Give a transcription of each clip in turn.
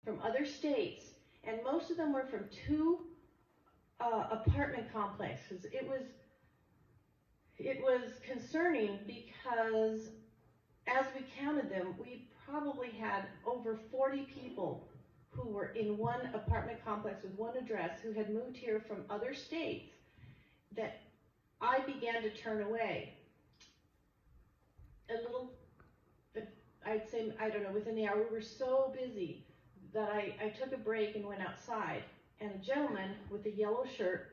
from other states, and most of them were from two apartment complexes. It was concerning because as we counted them, we probably had over 40 people who were in one apartment complex with one address who had moved here from other states that I began to turn away. I'd say, I don't know, within the hour, we were so busy that I took a break and went outside, and a gentleman with a yellow shirt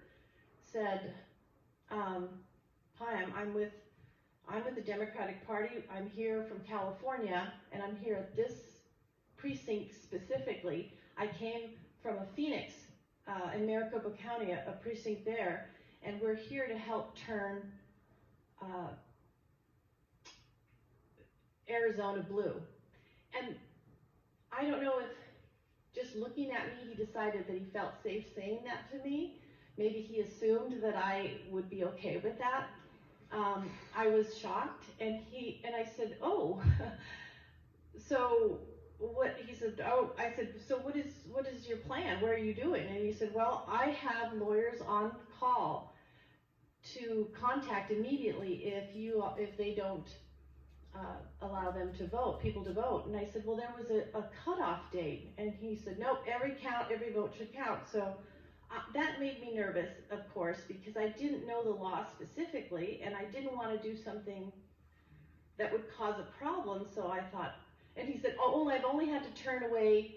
said, hi, I'm with the Democratic Party. I'm here from California, and I'm here at this precinct specifically. I came from a Phoenix in Maricopa County, a precinct there, and we're here to help turn Arizona blue. And I don't know if just looking at me, he decided that he felt safe saying that to me. Maybe he assumed that I would be okay with that. I was shocked, and I said, oh, so what? He said, oh, I said, so what is your plan? What are you doing? And he said, well, I have lawyers on call to contact immediately if they don't allow them to vote, people to vote. And I said, well, there was a cutoff date, and he said, nope, every vote should count. So that made me nervous, of course, because I didn't know the law specifically, and I didn't want to do something that would cause a problem. So I thought, and he said, oh, I've only had to turn away,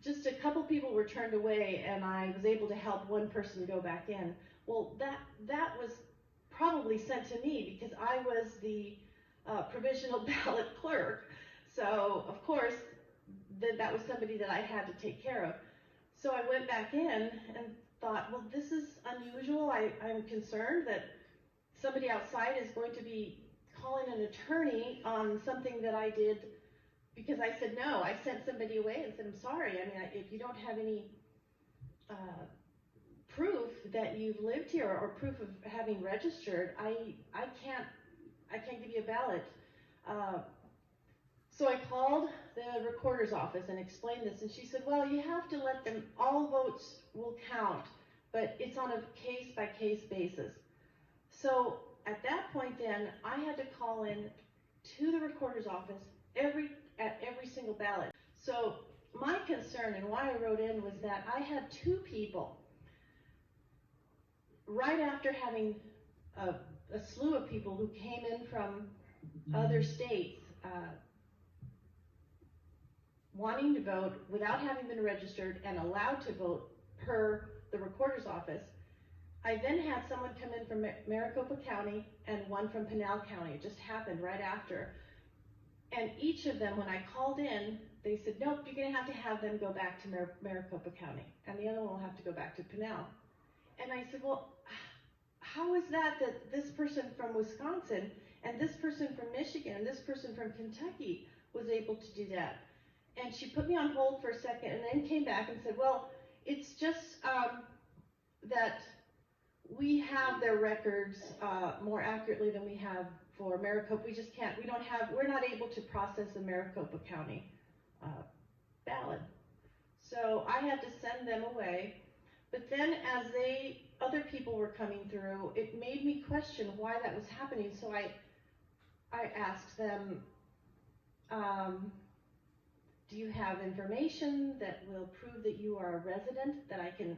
just a couple people were turned away, and I was able to help one person go back in. Well, that was probably sent to me because I was the provisional ballot clerk. So, of course, that was somebody that I had to take care of. So I went back in and thought, well, this is unusual. I'm concerned that somebody outside is going to be calling an attorney on something that I did because I said no. I sent somebody away and said, I'm sorry. I mean, if you don't have any proof that you've lived here or proof of having registered, I can't give you a ballot. So I called the recorder's office and explained this, and she said, well, you have to let them, all votes will count, but it's on a case-by-case basis. So at that point then, I had to call in to the recorder's office at every single ballot. So my concern and why I wrote in was that I had two people, right after having a slew of people who came in from other states, wanting to vote without having been registered and allowed to vote per the recorder's office. I then had someone come in from Maricopa County and one from Pinal County. It just happened right after. And each of them, when I called in, they said, nope, you're going to have them go back to Maricopa County, and the other one will have to go back to Pinal. And I said, well, how is that this person from Wisconsin and this person from Michigan and this person from Kentucky was able to do that? And she put me on hold for a second and then came back and said, well, it's just that we have their records more accurately than we have for Maricopa. We're not able to process a Maricopa County ballot. So I had to send them away. But then as other people were coming through, it made me question why that was happening. So I asked them, do you have information that will prove that you are a resident, that I can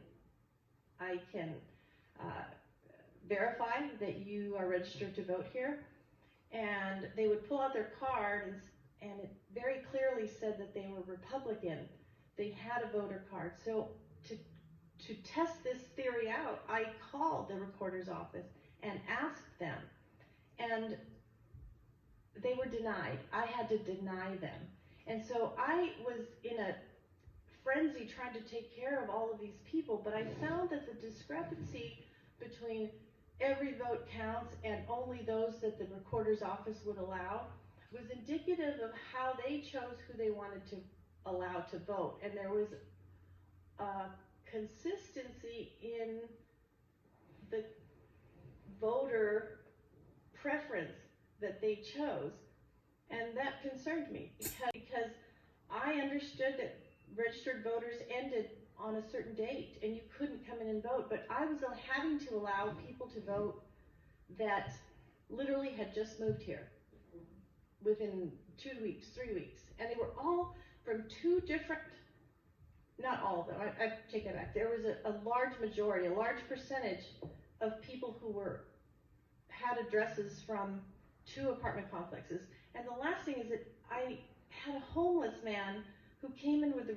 verify that you are registered to vote here? And they would pull out their card, and it very clearly said that they were Republican. They had a voter card. So to test this theory out, I called the recorder's office and asked them, and they were denied. I had to deny them. And so I was in a frenzy trying to take care of all of these people, but I found that the discrepancy between every vote counts and only those that the recorder's office would allow was indicative of how they chose who they wanted to allow to vote. And there was consistency in the voter preference that they chose, and that concerned me because I I understood that registered voters ended on a certain date and you couldn't come in and vote, but I was having to allow people to vote that literally had just moved here within 2 weeks, 3 weeks, and they were all from two different, not all of them, I take that back, there was a large majority, a large percentage of people who had addresses from 2 apartment complexes. And the last thing is that I had a homeless man who came in with a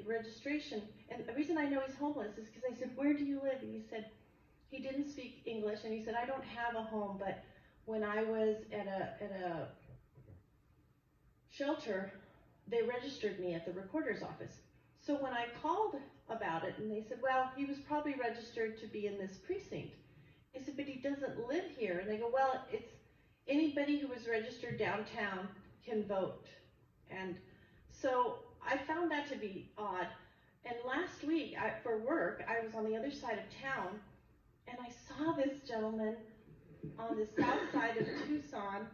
registration, and the reason I know he's homeless is because I said, where do you live? And he said, he didn't speak English, and he said, I don't have a home, but when I was at a shelter, they registered me at the recorder's office. So when I called about it, and they said, well, he was probably registered to be in this precinct. I said, but he doesn't live here. And they go, well, it's anybody who was registered downtown can vote. And so I found that to be odd. And last week, for work, I was on the other side of town, and I saw this gentleman on the south side of Tucson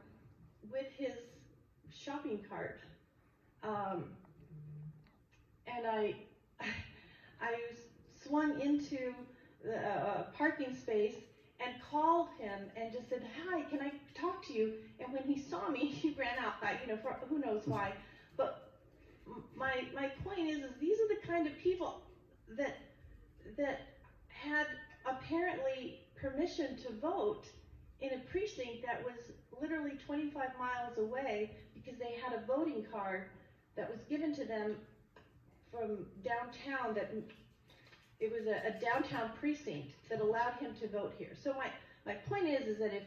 with his shopping cart. And I swung into the parking space and called him and just said, hi, can I talk to you? And when he saw me, he ran out, for who knows why. But my point is these are the kind of people that had apparently permission to vote in a precinct that was literally 25 miles away because they had a voting card that was given to them from downtown, that it was a downtown precinct that allowed him to vote here. So my point is that if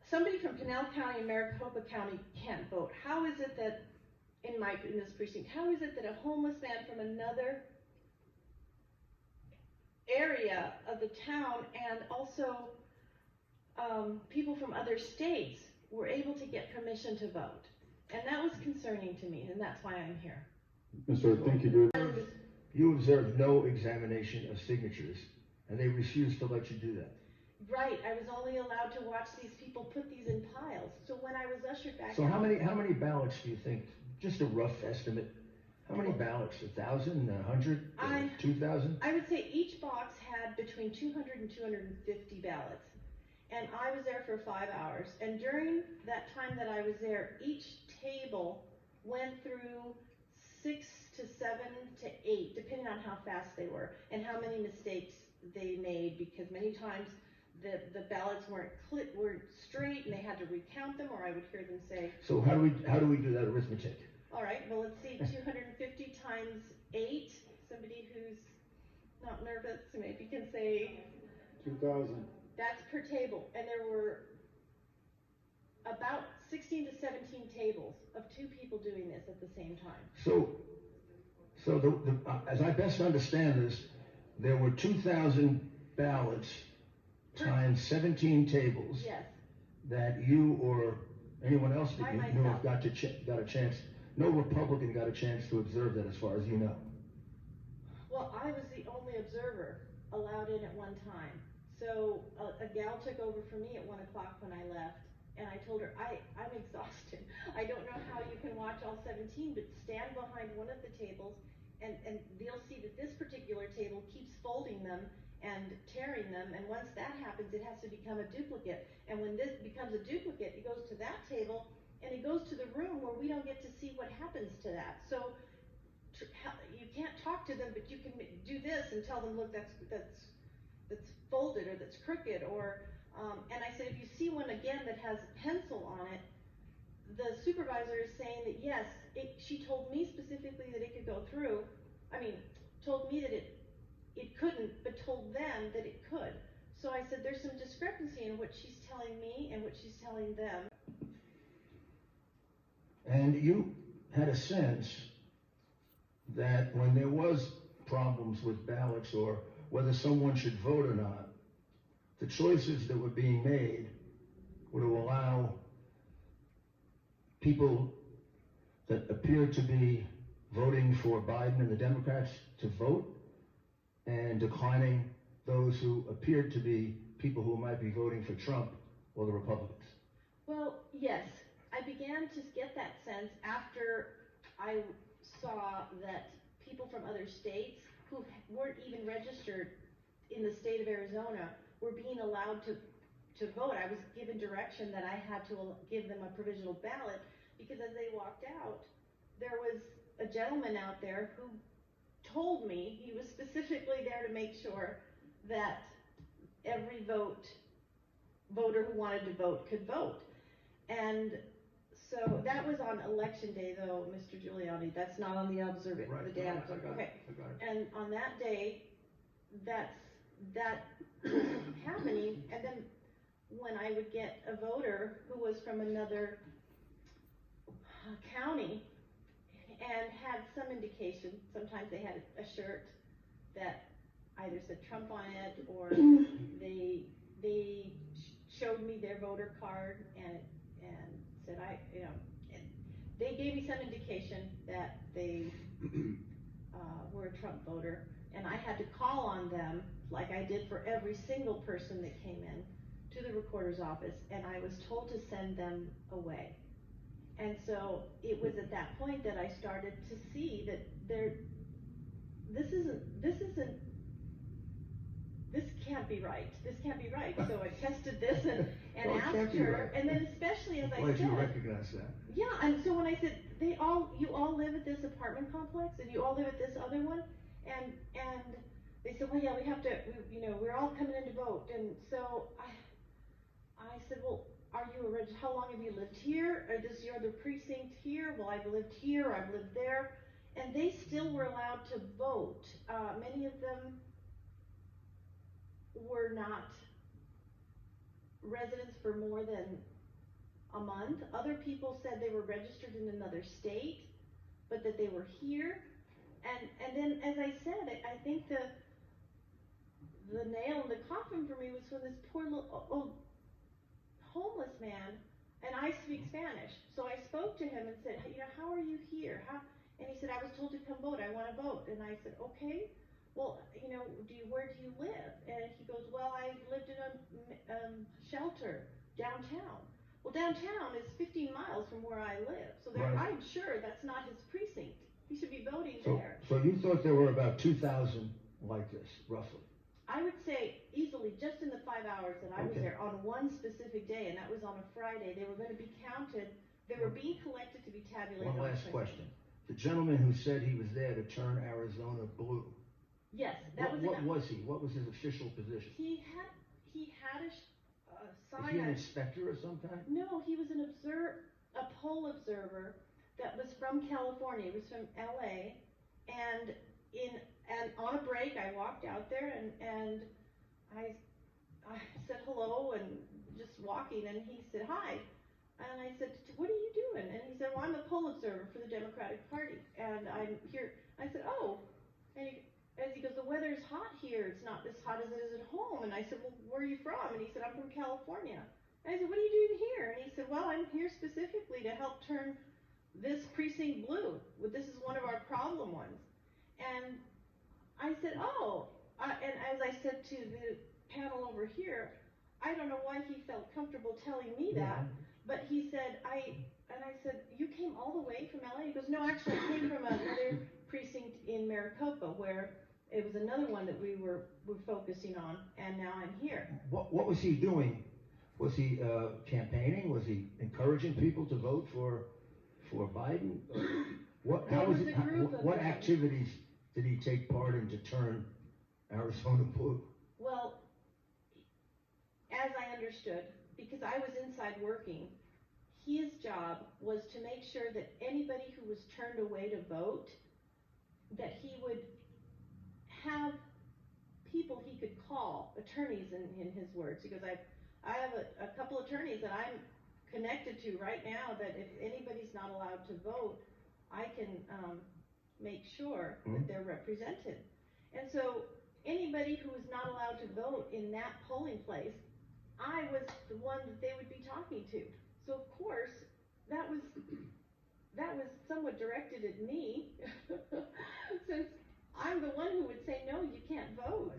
somebody from Pinal County and Maricopa County can't vote, how is it that in this precinct, how is it that a homeless man from another area of the town and also people from other states were able to get permission to vote? And that was concerning to me, and that's why I'm here. Mr. Thank you. You observed no examination of signatures, and they refused to let you do that. Right, I was only allowed to watch these people put these in piles. So when I was ushered back So out, how many ballots do you think, just a rough estimate, how many ballots, 1,000, 100, 2,000? I would say each box had between 200 and 250 ballots. And I was there for 5 hours. And during that time that I was there, each table went through 6 to 7 to 8, depending on how fast they were and how many mistakes they made, because many times the ballots weren't straight and they had to recount them, or I would hear them say. So how do we do that arithmetic? All right, well, let's see, 250 times 8. Somebody who's not nervous maybe can say 2,000. That's per table, and there were about 16 to 17 tables of 2 people doing this at the same time. So as I best understand this, there were 2,000 ballots times 17 tables. Yes. That you or anyone else that you knew of got a chance. No Republican got a chance to observe that, as far as you know. Well, I was the only observer allowed in at one time. So a gal took over for me at 1 o'clock when I left, and I told her, I'm exhausted. I don't know how you can watch all 17, but stand behind one of the tables, and they'll see that this particular table keeps folding them and tearing them, and once that happens, it has to become a duplicate. And when this becomes a duplicate, it goes to that table, and it goes to the room where we don't get to see what happens to that. So you can't talk to them, but you can do this and tell them, look, that's folded, or that's crooked, or and I said, if you see one again that has pencil on it, the supervisor is saying that yes, she told me specifically that it could go through. Told me that it couldn't, but told them that it could. So I said, there's some discrepancy in what she's telling me and what she's telling them. And you had a sense that when there was problems with ballots, or whether someone should vote or not, the choices that were being made were to allow people that appeared to be voting for Biden and the Democrats to vote, and declining those who appeared to be people who might be voting for Trump or the Republicans. Well, yes, I began to get that sense after I saw that people from other states who weren't even registered in the state of Arizona were being allowed to vote. I was given direction that I had to give them a provisional ballot, because as they walked out, there was a gentleman out there who told me he was specifically there to make sure that every voter who wanted to vote could vote. And so that was on election day, though, Mr. Giuliani. That's not on the observant, Right. the day No, after. I got Okay. it. I got it. And on that day, that was happening. And then when I would get a voter who was from another county and had some indication, sometimes they had a shirt that either said Trump on it, or they showed me their voter card and said, they gave me some indication that they were a Trump voter, and I had to call on them like I did for every single person that came in to the recorder's office, and I was told to send them away. And so it was at that point that I started to see that this can't be right. This can't be right. So I tested this and Well, asked her, and then especially as I glad said, you recognize that. yeah, and so when I said, you all live at this apartment complex, and you all live at this other one, and they said, well, yeah, we have to, we're all coming in to vote. And so I said, well, how long have you lived here? Or is your other precinct here? Well, I've lived here, I've lived there. And they still were allowed to vote. Many of them were not residents for more than a month. Other people said they were registered in another state, but that they were here. And then, as I said, I think the nail in the coffin for me was when this poor little old homeless man, and I speak Spanish, so I spoke to him and said, how are you here? And he said, I was told to come vote. I want to vote. And I said, okay. Well, where do you live? And he goes, well, I lived in a shelter downtown. Well, downtown is 15 miles from where I live, so Right. I'm sure that's not his precinct. He should be voting there. So you thought there were about 2,000 like this, roughly? I would say easily, just in the 5 hours that I was there on one specific day, and that was on a Friday, they were going to be counted. They were being collected to be tabulated. One last question. The gentleman who said he was there to turn Arizona blue. Yes, What was he? What was his official position? He had a sign. Is he an inspector of some kind? No, he was a poll observer that was from California. He was from LA, and on a break I walked out there and I said hello and just walking, and he said hi. And I said, what are you doing? And he said, well, I'm a poll observer for the Democratic Party, and I'm here. I said, oh. And he goes, the weather's hot here. It's not as hot as it is at home. And I said, well, where are you from? And he said, I'm from California. And I said, what are you doing here? And he said, well, I'm here specifically to help turn this precinct blue. This is one of our problem ones. And I said, oh. And as I said to the panel over here, I don't know why he felt comfortable telling me that. Yeah. But he said, I said, you came all the way from LA? He goes, no, actually I came from another precinct in Maricopa, where it was another one that we were focusing on, and now I'm here. What was he doing? Was he campaigning? Was he encouraging people to vote for Biden? What activities did he take part in to turn Arizona blue? Well, as I understood, because I was inside working, his job was to make sure that anybody who was turned away to vote, that he would have people he could call, attorneys in his words. He goes, I have a couple attorneys that I'm connected to right now, that if anybody's not allowed to vote, I can make sure that they're represented. And so anybody who was not allowed to vote in that polling place, I was the one that they would be talking to. So of course, that was somewhat directed at me, since I'm the one who would say, no, you can't vote.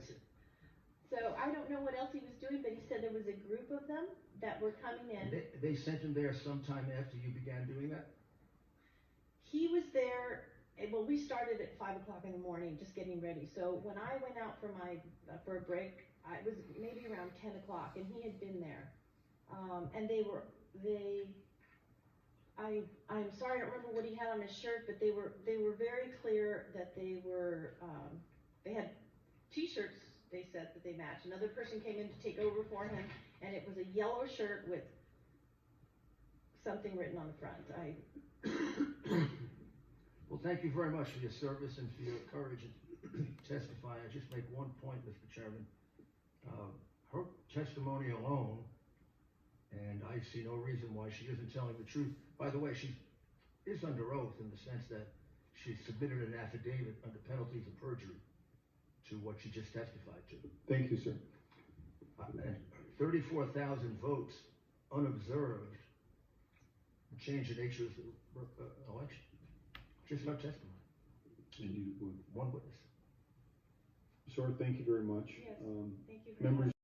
So I don't know what else he was doing, but he said there was a group of them that were coming in. They sent him there sometime after you began doing that? He was there well, we started at 5 o'clock in the morning, just getting ready. So when I went out for for a break, I was maybe around 10 o'clock, and he had been there. And I'm sorry, I don't remember what he had on his shirt, but they were very clear that they had T-shirts, they said, that they matched. Another person came in to take over for him, and it was a yellow shirt with something written on the front. Well, thank you very much for your service and for your courage and testify. I just make one point, Mr. Chairman. Her testimony alone, and I see no reason why she isn't telling the truth. By the way, she is under oath in the sense that she submitted an affidavit under penalties of perjury to what she just testified to. Thank you, sir. And 34,000 votes unobserved change the nature of the election. Just her testimony. And you would, One witness. sir, thank you very much. Yes, thank you very members much.